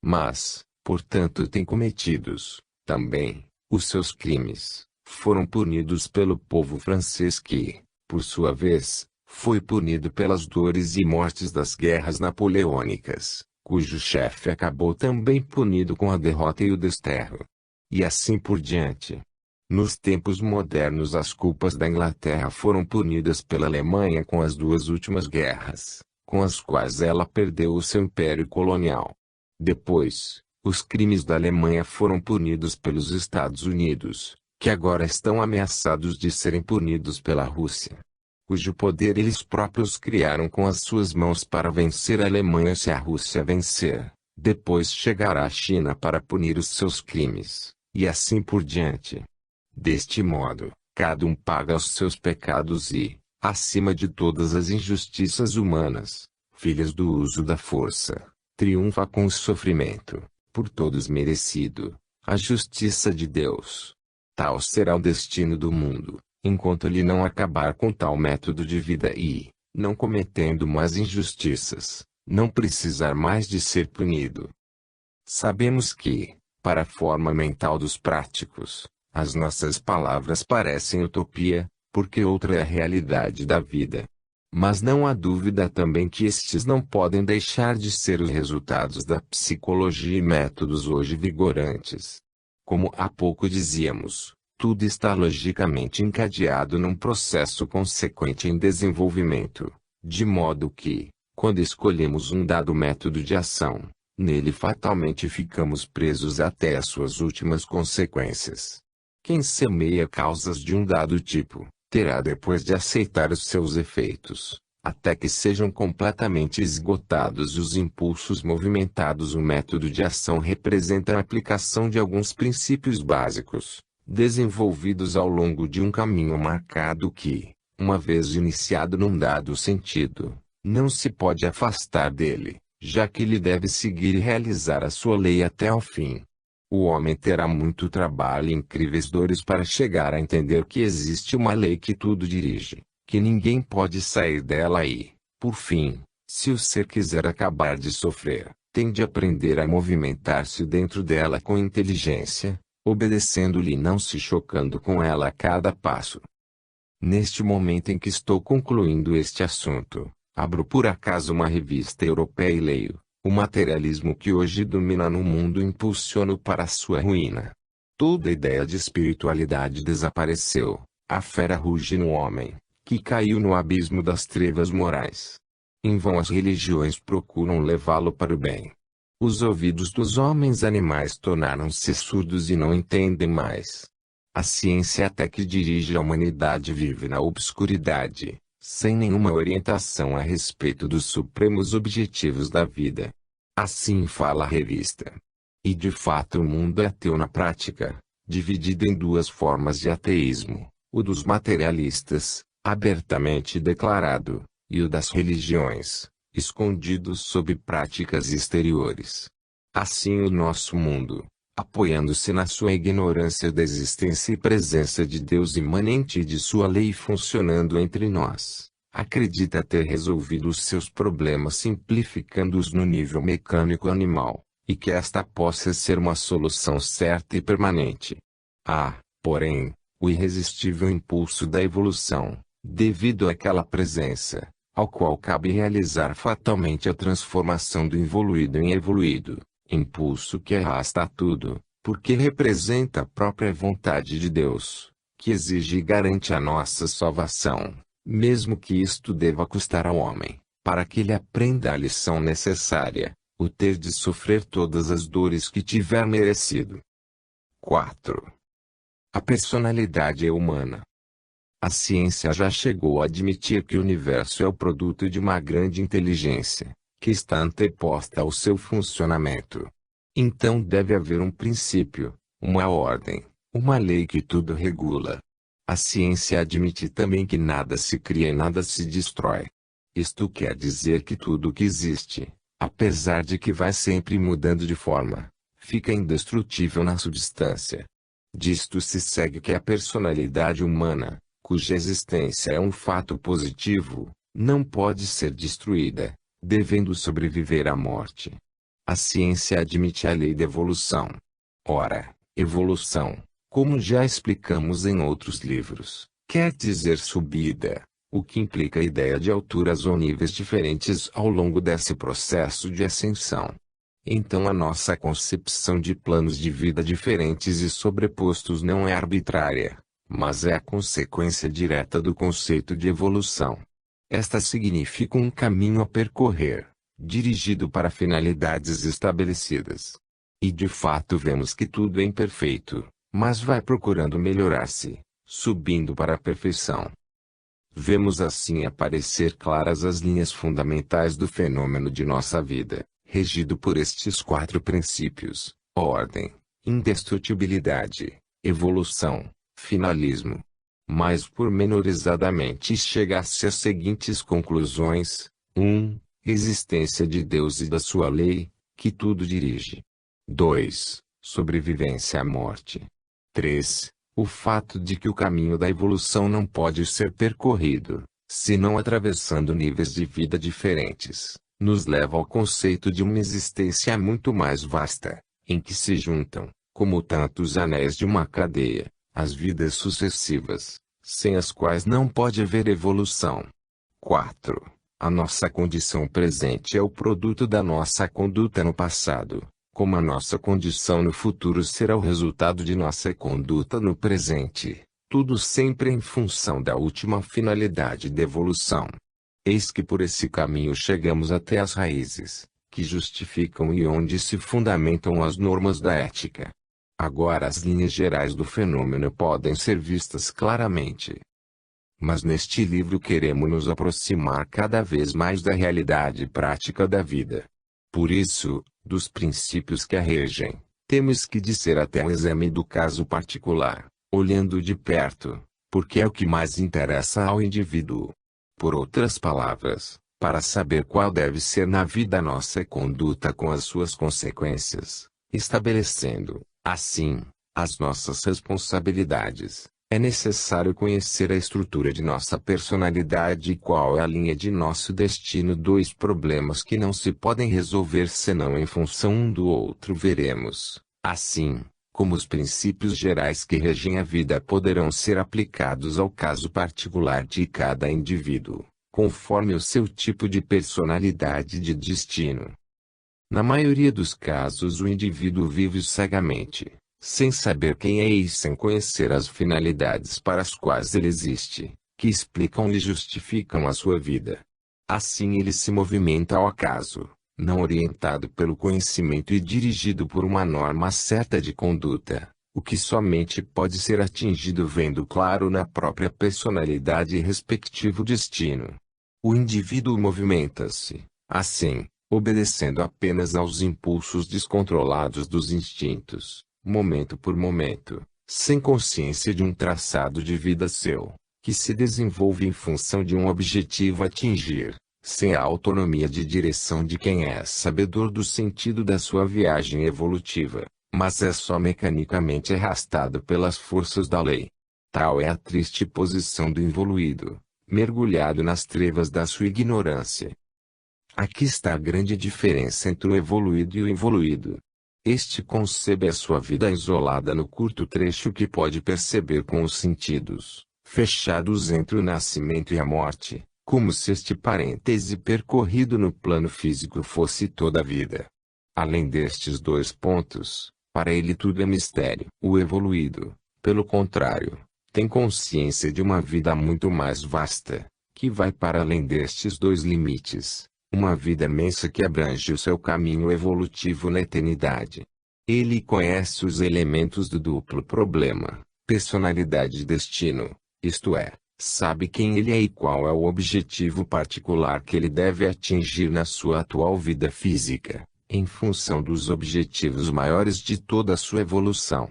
Mas, portanto têm cometidos, também, os seus crimes. Foram punidos pelo povo francês que, por sua vez, foi punido pelas dores e mortes das guerras napoleônicas, cujo chefe acabou também punido com a derrota e o desterro. E assim por diante. Nos tempos modernos, as culpas da Inglaterra foram punidas pela Alemanha com as duas últimas guerras, com as quais ela perdeu o seu império colonial. Depois, os crimes da Alemanha foram punidos pelos Estados Unidos, que agora estão ameaçados de serem punidos pela Rússia, cujo poder eles próprios criaram com as suas mãos para vencer a Alemanha se a Rússia vencer. Depois chegará a China para punir os seus crimes, e assim por diante. Deste modo, cada um paga os seus pecados e, acima de todas as injustiças humanas, filhas do uso da força, triunfa com o sofrimento, por todos merecido, a justiça de Deus. Tal será o destino do mundo, enquanto ele não acabar com tal método de vida e, não cometendo mais injustiças, não precisar mais de ser punido. Sabemos que, para a forma mental dos práticos, as nossas palavras parecem utopia, porque outra é a realidade da vida. Mas não há dúvida também que estes não podem deixar de ser os resultados da psicologia e métodos hoje vigorantes. Como há pouco dizíamos, tudo está logicamente encadeado num processo consequente em desenvolvimento, de modo que, quando escolhemos um dado método de ação, nele fatalmente ficamos presos até as suas últimas consequências. Quem semeia causas de um dado tipo, terá depois de aceitar os seus efeitos, até que sejam completamente esgotados os impulsos movimentados. O método de ação representa a aplicação de alguns princípios básicos, desenvolvidos ao longo de um caminho marcado que, uma vez iniciado num dado sentido, não se pode afastar dele, já que ele deve seguir e realizar a sua lei até ao fim. O homem terá muito trabalho e incríveis dores para chegar a entender que existe uma lei que tudo dirige, que ninguém pode sair dela e, por fim, se o ser quiser acabar de sofrer, tem de aprender a movimentar-se dentro dela com inteligência, obedecendo-lhe e não se chocando com ela a cada passo. Neste momento em que estou concluindo este assunto, abro por acaso uma revista europeia e leio: o materialismo que hoje domina no mundo impulsiona-o para a sua ruína. Toda ideia de espiritualidade desapareceu, a fera ruge no homem, que caiu no abismo das trevas morais. Em vão as religiões procuram levá-lo para o bem. Os ouvidos dos homens animais tornaram-se surdos e não entendem mais. A ciência até que dirige a humanidade vive na obscuridade, sem nenhuma orientação a respeito dos supremos objetivos da vida. Assim fala a revista. E de fato o mundo é ateu na prática, dividido em duas formas de ateísmo: o dos materialistas, abertamente declarado, e o das religiões, escondido sob práticas exteriores. Assim o nosso mundo, apoiando-se na sua ignorância da existência e presença de Deus imanente e de sua lei funcionando entre nós, acredita ter resolvido os seus problemas simplificando-os no nível mecânico animal, e que esta possa ser uma solução certa e permanente. Há, porém, o irresistível impulso da evolução, devido àquela presença, ao qual cabe realizar fatalmente a transformação do involuído em evoluído. Impulso que arrasta a tudo, porque representa a própria vontade de Deus, que exige e garante a nossa salvação, mesmo que isto deva custar ao homem, para que ele aprenda a lição necessária, o ter de sofrer todas as dores que tiver merecido. 4. A personalidade é humana. A ciência já chegou a admitir que o universo é o produto de uma grande inteligência, que está anteposta ao seu funcionamento. Então deve haver um princípio, uma ordem, uma lei que tudo regula. A ciência admite também que nada se cria e nada se destrói. Isto quer dizer que tudo que existe, apesar de que vai sempre mudando de forma, fica indestrutível na substância. Disto se segue que a personalidade humana, cuja existência é um fato positivo, não pode ser destruída, devendo sobreviver à morte. A ciência admite a lei da evolução. Ora, evolução, como já explicamos em outros livros, quer dizer subida, o que implica a ideia de alturas ou níveis diferentes ao longo desse processo de ascensão. Então a nossa concepção de planos de vida diferentes e sobrepostos não é arbitrária, mas é a consequência direta do conceito de evolução. Esta significa um caminho a percorrer, dirigido para finalidades estabelecidas. E de fato vemos que tudo é imperfeito, mas vai procurando melhorar-se, subindo para a perfeição. Vemos assim aparecer claras as linhas fundamentais do fenômeno de nossa vida, regido por estes 4 princípios: ordem, indestrutibilidade, evolução, finalismo. Mais pormenorizadamente chega-se às seguintes conclusões: 1. Existência de Deus e da sua lei, que tudo dirige. 2. Sobrevivência à morte. 3. O fato de que o caminho da evolução não pode ser percorrido, senão atravessando níveis de vida diferentes, nos leva ao conceito de uma existência muito mais vasta, em que se juntam, como tantos anéis de uma cadeia, as vidas sucessivas, sem as quais não pode haver evolução. 4. A nossa condição presente é o produto da nossa conduta no passado, como a nossa condição no futuro será o resultado de nossa conduta no presente, tudo sempre em função da última finalidade da evolução. Eis que por esse caminho chegamos até as raízes, que justificam e onde se fundamentam as normas da ética. Agora as linhas gerais do fenômeno podem ser vistas claramente. Mas neste livro queremos nos aproximar cada vez mais da realidade prática da vida. Por isso, dos princípios que a regem, temos que dizer até o exame do caso particular, olhando de perto, porque é o que mais interessa ao indivíduo. Por outras palavras, para saber qual deve ser na vida a nossa conduta com as suas consequências, estabelecendo, assim, as nossas responsabilidades, é necessário conhecer a estrutura de nossa personalidade e qual é a linha de nosso destino. 2 problemas que não se podem resolver senão em função um do outro. Veremos, assim, como os princípios gerais que regem a vida poderão ser aplicados ao caso particular de cada indivíduo, conforme o seu tipo de personalidade e de destino. Na maioria dos casos o indivíduo vive cegamente, sem saber quem é e sem conhecer as finalidades para as quais ele existe, que explicam e justificam a sua vida. Assim ele se movimenta ao acaso, não orientado pelo conhecimento e dirigido por uma norma certa de conduta, o que somente pode ser atingido vendo claro na própria personalidade e respectivo destino. O indivíduo movimenta-se, assim, obedecendo apenas aos impulsos descontrolados dos instintos, momento por momento, sem consciência de um traçado de vida seu, que se desenvolve em função de um objetivo a atingir, sem a autonomia de direção de quem é sabedor do sentido da sua viagem evolutiva, mas é só mecanicamente arrastado pelas forças da lei. Tal é a triste posição do involuído, mergulhado nas trevas da sua ignorância. Aqui está a grande diferença entre o evoluído e o involuído. Este concebe a sua vida isolada no curto trecho que pode perceber com os sentidos, fechados entre o nascimento e a morte, como se este parêntese percorrido no plano físico fosse toda a vida. Além destes 2 pontos, para ele tudo é mistério. O evoluído, pelo contrário, tem consciência de uma vida muito mais vasta, que vai para além destes 2 limites. Uma vida imensa que abrange o seu caminho evolutivo na eternidade. Ele conhece os elementos do duplo problema, personalidade e destino, isto é, sabe quem ele é e qual é o objetivo particular que ele deve atingir na sua atual vida física, em função dos objetivos maiores de toda a sua evolução.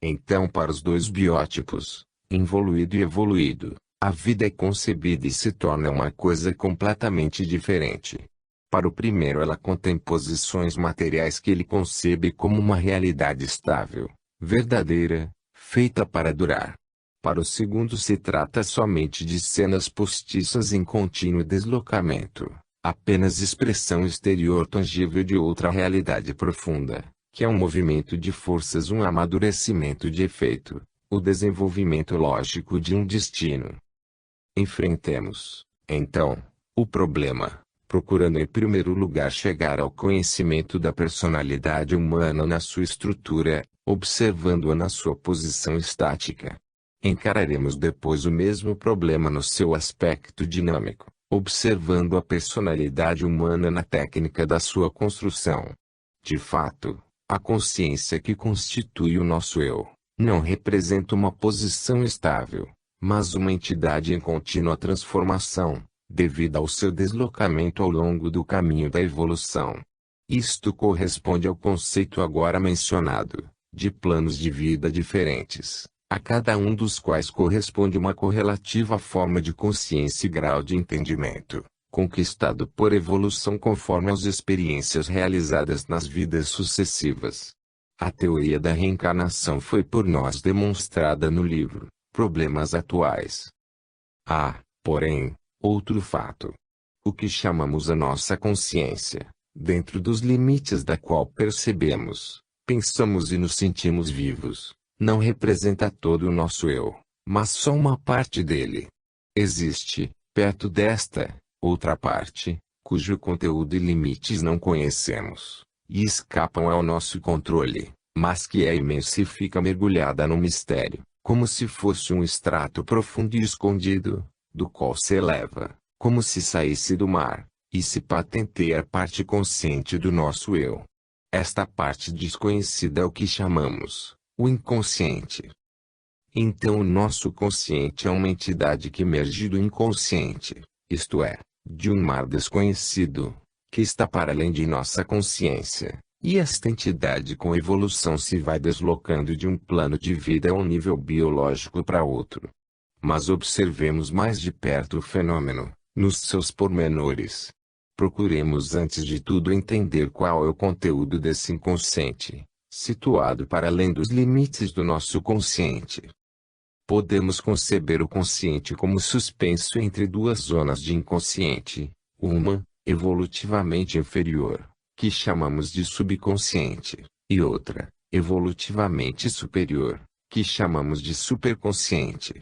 Então, para os 2 biótipos, involuído e evoluído, a vida é concebida e se torna uma coisa completamente diferente. Para o primeiro ela contém posições materiais que ele concebe como uma realidade estável, verdadeira, feita para durar. Para o segundo se trata somente de cenas postiças em contínuo deslocamento, apenas expressão exterior tangível de outra realidade profunda, que é um movimento de forças, um amadurecimento de efeito, o desenvolvimento lógico de um destino. Enfrentemos, então, o problema, procurando em primeiro lugar chegar ao conhecimento da personalidade humana na sua estrutura, observando-a na sua posição estática. Encararemos depois o mesmo problema no seu aspecto dinâmico, observando a personalidade humana na técnica da sua construção. De fato, a consciência que constitui o nosso eu, não representa uma posição estável, mas uma entidade em contínua transformação, devido ao seu deslocamento ao longo do caminho da evolução. Isto corresponde ao conceito agora mencionado, de planos de vida diferentes, a cada um dos quais corresponde uma correlativa forma de consciência e grau de entendimento, conquistado por evolução conforme as experiências realizadas nas vidas sucessivas. A teoria da reencarnação foi por nós demonstrada no livro Problemas Atuais. Há, porém, outro fato. O que chamamos a nossa consciência, dentro dos limites da qual percebemos, pensamos e nos sentimos vivos, não representa todo o nosso eu, mas só uma parte dele. Existe, perto desta, outra parte, cujo conteúdo e limites não conhecemos, e escapam ao nosso controle, mas que é imensa e fica mergulhada no mistério, como se fosse um extrato profundo e escondido, do qual se eleva, como se saísse do mar, e se patenteia a parte consciente do nosso eu. Esta parte desconhecida é o que chamamos o inconsciente. Então o nosso consciente é uma entidade que emerge do inconsciente, isto é, de um mar desconhecido, que está para além de nossa consciência, e esta entidade com evolução se vai deslocando de um plano de vida a um nível biológico para outro. Mas observemos mais de perto o fenômeno, nos seus pormenores. Procuremos antes de tudo entender qual é o conteúdo desse inconsciente, situado para além dos limites do nosso consciente. Podemos conceber o consciente como suspenso entre duas zonas de inconsciente, uma, evolutivamente inferior, que chamamos de subconsciente, e outra, evolutivamente superior, que chamamos de superconsciente.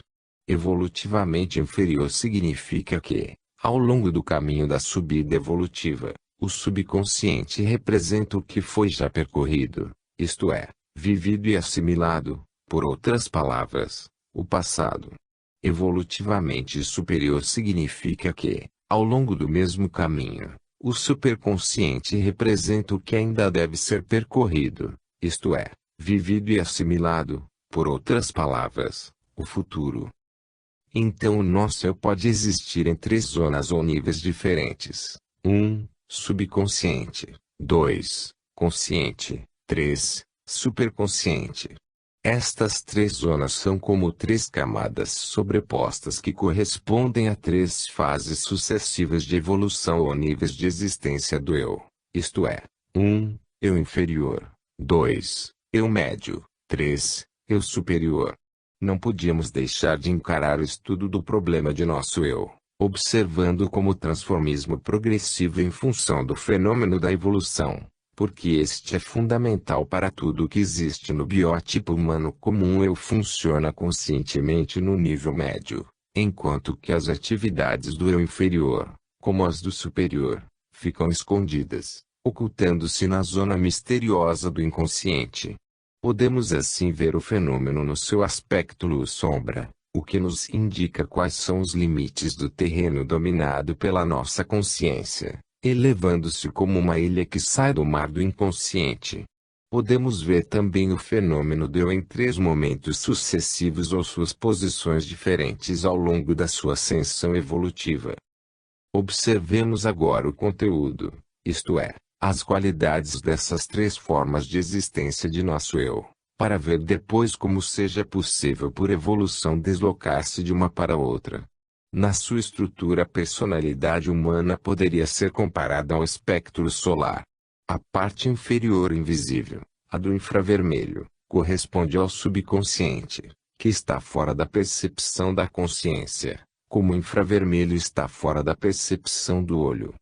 Evolutivamente inferior significa que, ao longo do caminho da subida evolutiva, o subconsciente representa o que foi já percorrido, isto é, vivido e assimilado, por outras palavras, o passado. Evolutivamente superior significa que, ao longo do mesmo caminho, o superconsciente representa o que ainda deve ser percorrido, isto é, vivido e assimilado, por outras palavras, o futuro. Então o nosso eu pode existir em três zonas ou níveis diferentes. 1. Subconsciente. 2. Consciente. 3. Superconsciente. Estas três zonas são como três camadas sobrepostas que correspondem a três fases sucessivas de evolução ou níveis de existência do eu, isto é, 1. Eu inferior. 2. Eu médio. 3. Eu superior. Não podíamos deixar de encarar o estudo do problema de nosso eu, observando como transformismo progressivo em função do fenômeno da evolução, porque este é fundamental para tudo o que existe no biótipo humano comum. O eu funciona conscientemente no nível médio, enquanto que as atividades do eu inferior, como as do superior, ficam escondidas, ocultando-se na zona misteriosa do inconsciente. Podemos assim ver o fenômeno no seu aspecto luz-sombra, o que nos indica quais são os limites do terreno dominado pela nossa consciência, elevando-se como uma ilha que sai do mar do inconsciente. Podemos ver também o fenômeno do eu em três momentos sucessivos ou suas posições diferentes ao longo da sua ascensão evolutiva. Observemos agora o conteúdo, isto é, as qualidades dessas três formas de existência de nosso eu, para ver depois como seja possível por evolução deslocar-se de uma para outra. Na sua estrutura a personalidade humana poderia ser comparada ao espectro solar. A parte inferior invisível, a do infravermelho, corresponde ao subconsciente, que está fora da percepção da consciência, como o infravermelho está fora da percepção do olho.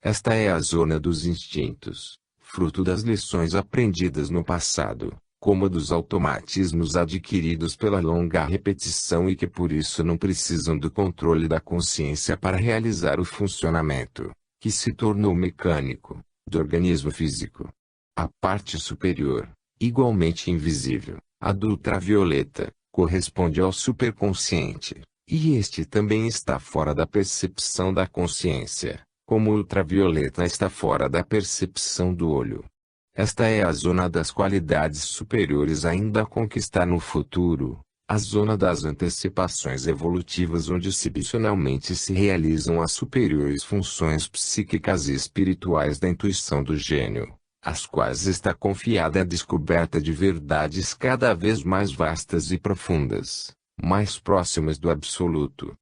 Esta é a zona dos instintos, fruto das lições aprendidas no passado, como dos automatismos adquiridos pela longa repetição e que por isso não precisam do controle da consciência para realizar o funcionamento, que se tornou mecânico, do organismo físico. A parte superior, igualmente invisível, a do ultravioleta, corresponde ao superconsciente, e este também está fora da percepção da consciência, como o ultravioleta está fora da percepção do olho. Esta é a zona das qualidades superiores ainda a conquistar no futuro, a zona das antecipações evolutivas onde substancialmente se realizam as superiores funções psíquicas e espirituais da intuição do gênio, às quais está confiada a descoberta de verdades cada vez mais vastas e profundas, mais próximas do absoluto.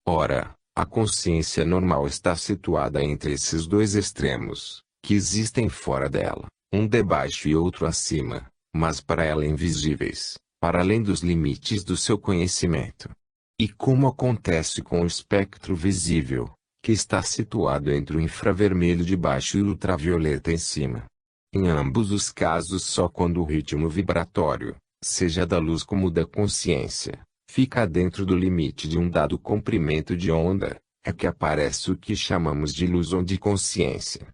Ora, a consciência normal está situada entre esses dois extremos, que existem fora dela, um debaixo e outro acima, mas para ela invisíveis, para além dos limites do seu conhecimento. E como acontece com o espectro visível, que está situado entre o infravermelho de baixo e o ultravioleta em cima. Em ambos os casos só quando o ritmo vibratório, seja da luz como da consciência, fica dentro do limite de um dado comprimento de onda, é que aparece o que chamamos de luz ou de consciência.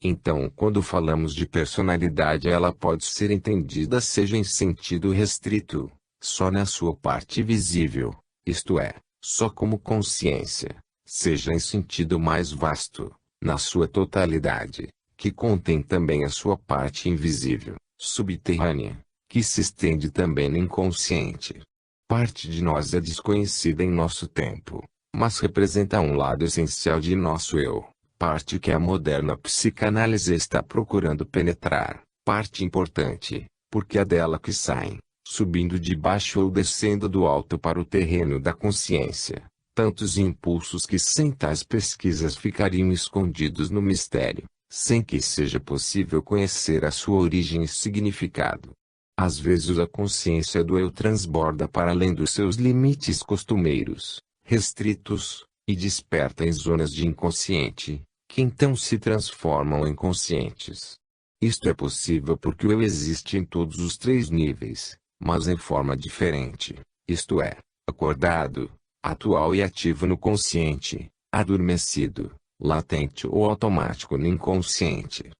Então, quando falamos de personalidade, ela pode ser entendida seja em sentido restrito, só na sua parte visível, isto é, só como consciência, seja em sentido mais vasto, na sua totalidade, que contém também a sua parte invisível, subterrânea, que se estende também no inconsciente. Parte de nós é desconhecida em nosso tempo, mas representa um lado essencial de nosso eu. Parte que a moderna psicanálise está procurando penetrar, parte importante, porque é dela que saem, subindo de baixo ou descendo do alto para o terreno da consciência, tantos impulsos que sem tais pesquisas ficariam escondidos no mistério, sem que seja possível conhecer a sua origem e significado. Às vezes a consciência do eu transborda para além dos seus limites costumeiros, restritos, e desperta em zonas de inconsciente, que então se transformam em conscientes. Isto é possível porque o eu existe em todos os três níveis, mas em forma diferente, isto é, acordado, atual e ativo no consciente, adormecido, latente ou automático no inconsciente.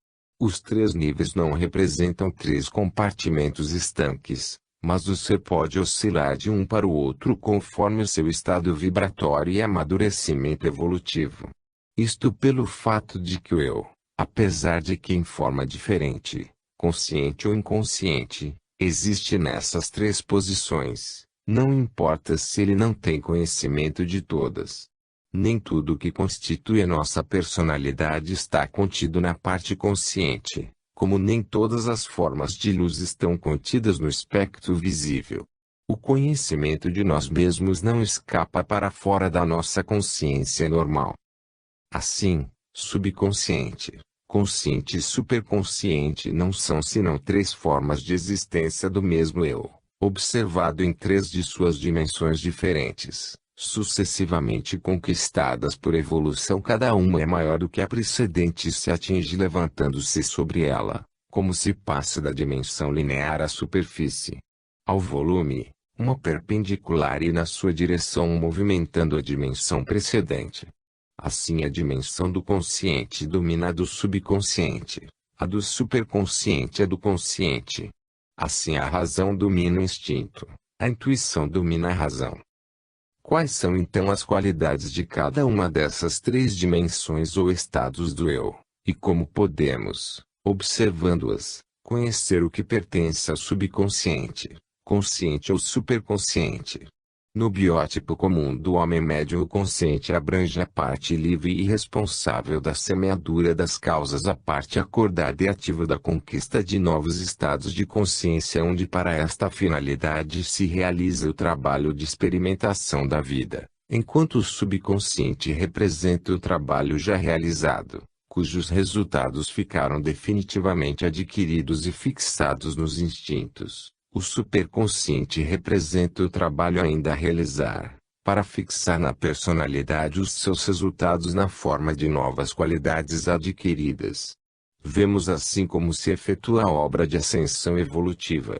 Os três níveis não representam três compartimentos estanques, mas o ser pode oscilar de um para o outro conforme o seu estado vibratório e amadurecimento evolutivo. Isto pelo fato de que o eu, apesar de que em forma diferente, consciente ou inconsciente, existe nessas três posições, não importa se ele não tem conhecimento de todas. Nem tudo o que constitui a nossa personalidade está contido na parte consciente, como nem todas as formas de luz estão contidas no espectro visível. O conhecimento de nós mesmos não escapa para fora da nossa consciência normal. Assim, subconsciente, consciente e superconsciente não são senão três formas de existência do mesmo eu, observado em três de suas dimensões diferentes, sucessivamente conquistadas por evolução. Cada uma é maior do que a precedente e se atinge levantando-se sobre ela, como se passe da dimensão linear à superfície. Ao volume, uma perpendicular e na sua direção movimentando a dimensão precedente. Assim a dimensão do consciente domina a do subconsciente, a do superconsciente a do consciente. Assim a razão domina o instinto, a intuição domina a razão. Quais são então as qualidades de cada uma dessas três dimensões ou estados do eu, e como podemos, observando-as, conhecer o que pertence ao subconsciente, consciente ou superconsciente? No biótipo comum do homem médio, o consciente abrange a parte livre e responsável da semeadura das causas, a parte acordada e ativa da conquista de novos estados de consciência, onde para esta finalidade se realiza o trabalho de experimentação da vida, enquanto o subconsciente representa o trabalho já realizado, cujos resultados ficaram definitivamente adquiridos e fixados nos instintos. O superconsciente representa o trabalho ainda a realizar, para fixar na personalidade os seus resultados na forma de novas qualidades adquiridas. Vemos assim como se efetua a obra de ascensão evolutiva.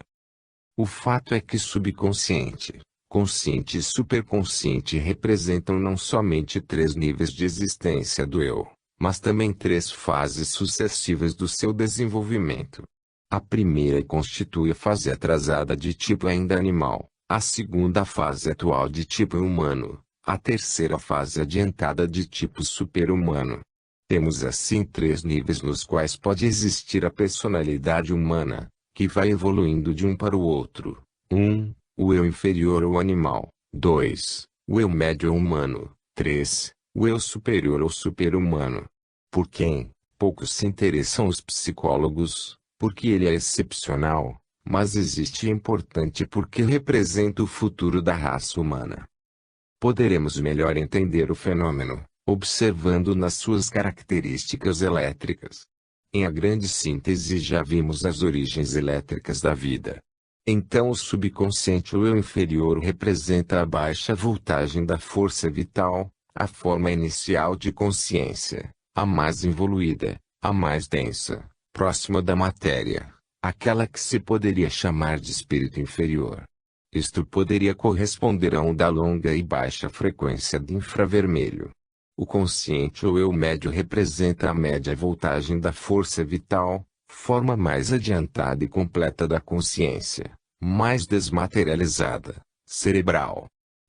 O fato é que subconsciente, consciente e superconsciente representam não somente três níveis de existência do eu, mas também 3 fases sucessivas do seu desenvolvimento. A primeira constitui a fase atrasada de tipo ainda animal, a segunda fase atual de tipo humano, a terceira fase adiantada de tipo super-humano. Temos assim 3 níveis nos quais pode existir a personalidade humana, que vai evoluindo de um para o outro. 1. O eu inferior ou animal. 2. O eu médio ou humano. 3. O eu superior ou super-humano. Por quem? Poucos se interessam os psicólogos, porque ele é excepcional, mas existe e importante porque representa o futuro da raça humana. Poderemos melhor entender o fenômeno, observando nas suas características elétricas. Em a grande síntese já vimos as origens elétricas da vida. Então o subconsciente ou eu inferior representa a baixa voltagem da força vital, a forma inicial de consciência, a mais evoluída, a mais densa, próxima da matéria, aquela que se poderia chamar de espírito inferior. Isto poderia corresponder a onda longa e baixa frequência de infravermelho. O consciente ou eu médio representa a média voltagem da força vital, forma mais adiantada e completa da consciência, mais desmaterializada, cerebral,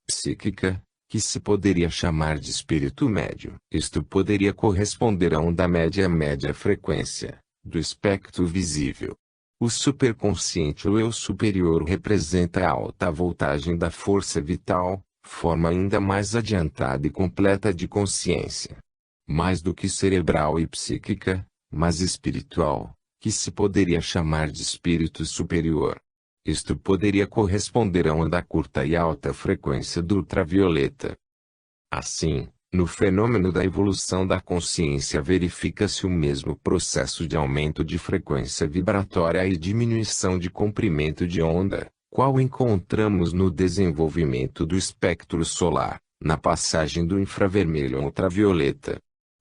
psíquica, que se poderia chamar de espírito médio. Isto poderia corresponder à onda média frequência, do espectro visível. O superconsciente ou eu superior representa a alta voltagem da força vital, forma ainda mais adiantada e completa de consciência. Mais do que cerebral e psíquica, mas espiritual, que se poderia chamar de espírito superior. Isto poderia corresponder à onda curta e alta frequência do ultravioleta. Assim, no fenômeno da evolução da consciência verifica-se o mesmo processo de aumento de frequência vibratória e diminuição de comprimento de onda, qual encontramos no desenvolvimento do espectro solar, na passagem do infravermelho ao ultravioleta.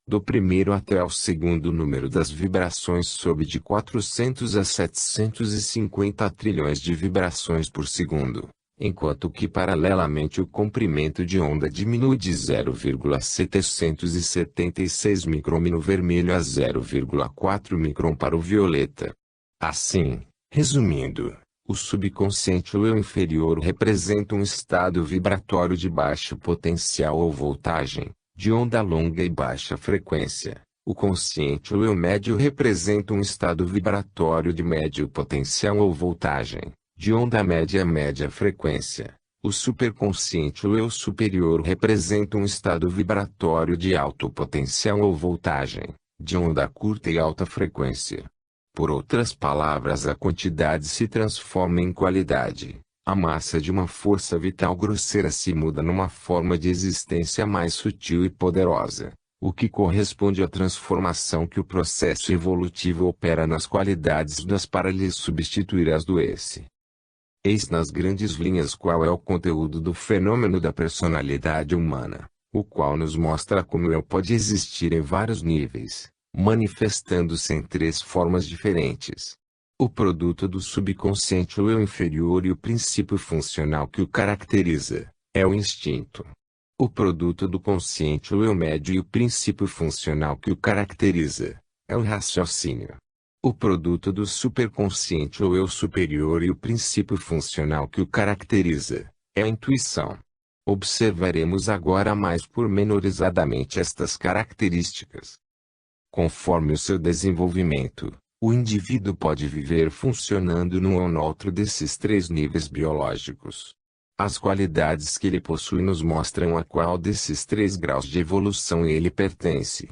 Do primeiro até ao segundo número das vibrações sobe de 400 a 750 trilhões de vibrações por segundo. Enquanto que paralelamente o comprimento de onda diminui de 0,776 micron no vermelho a 0,4 micron para o violeta. Assim, resumindo, o subconsciente ou eu inferior representa um estado vibratório de baixo potencial ou voltagem, de onda longa e baixa frequência. O consciente ou eu médio representa um estado vibratório de médio potencial ou voltagem, de onda média frequência. O superconsciente ou eu superior representa um estado vibratório de alto potencial ou voltagem, de onda curta e alta frequência. Por outras palavras, a quantidade se transforma em qualidade. A massa de uma força vital grosseira se muda numa forma de existência mais sutil e poderosa, o que corresponde à transformação que o processo evolutivo opera nas qualidades das para lhes substituir as do esse. Eis nas grandes linhas qual é o conteúdo do fenômeno da personalidade humana, o qual nos mostra como o eu pode existir em vários níveis, manifestando-se em 3 formas diferentes. O produto do subconsciente ou eu inferior e o princípio funcional que o caracteriza, é o instinto. O produto do consciente ou eu médio e o princípio funcional que o caracteriza, é o raciocínio. O produto do superconsciente ou eu superior e o princípio funcional que o caracteriza, é a intuição. Observaremos agora mais pormenorizadamente estas características. Conforme o seu desenvolvimento, o indivíduo pode viver funcionando num ou no outro desses 3 níveis biológicos. As qualidades que ele possui nos mostram a qual desses 3 graus de evolução ele pertence.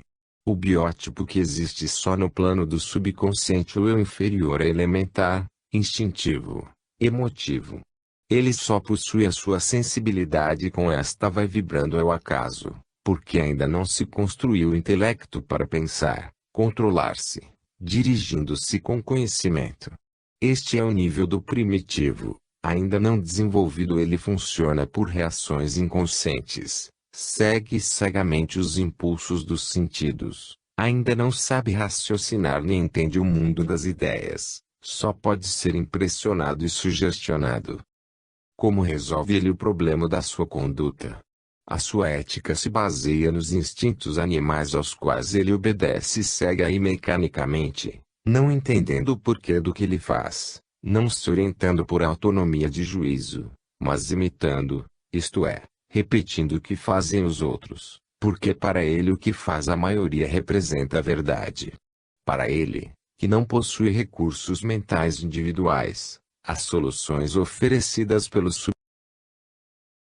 O biótipo que existe só no plano do subconsciente ou eu inferior é elementar, instintivo, emotivo. Ele só possui a sua sensibilidade e com esta vai vibrando ao acaso, porque ainda não se construiu o intelecto para pensar, controlar-se, dirigindo-se com conhecimento. Este é o nível do primitivo, ainda não desenvolvido. Ele funciona por reações inconscientes. Segue cegamente os impulsos dos sentidos, ainda não sabe raciocinar nem entende o mundo das ideias, só pode ser impressionado e sugestionado. Como resolve ele o problema da sua conduta? A sua ética se baseia nos instintos animais aos quais ele obedece e segue aí mecanicamente, não entendendo o porquê do que ele faz, não se orientando por autonomia de juízo, mas imitando, isto é, repetindo o que fazem os outros, porque para ele o que faz a maioria representa a verdade. Para ele, que não possui recursos mentais individuais, as soluções oferecidas pelos